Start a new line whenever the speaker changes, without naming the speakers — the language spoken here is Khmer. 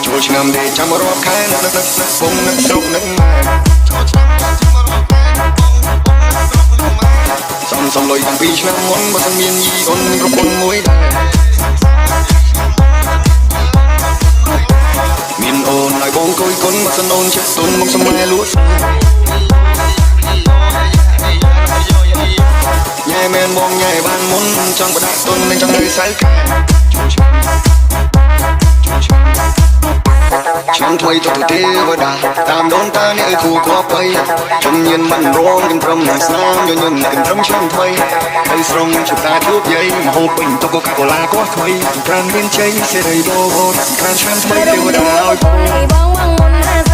ចូលឆ្នាំដេកចាំរាប់ខែនឹកពុំនឹកស្រុកនឹកម៉ែសំលុយតាំងពីឆ្នាំមុនបើសិនមានយីអូនប្រពន្ធមួយដែរមានអូនឲ្យបងគួយគុណបើសិនអូនចេះទុនមកសម្លែលួចញ៉ែមែនបងញ៉ែបានមុនចង់បដាក់ទុននឹងចង់នៅសៅខែឆ្នាំថ្មីទៅទេវតាតាមដូនតាអ្នកឲ្យគូគប់បីជំនាញមិនរងទាំងត្រឹមស្នាមញញឹមទាំងត្រឹមឆ្នាំថ្មីហើយស្រងជតាជួបយាយមហោពេញទៅកូកាកូឡាក៏ថ្មីប្រាំមានជ័យសេរីដូរខានឆ្នាំថ្មីទេវតាឲ្យបងមុន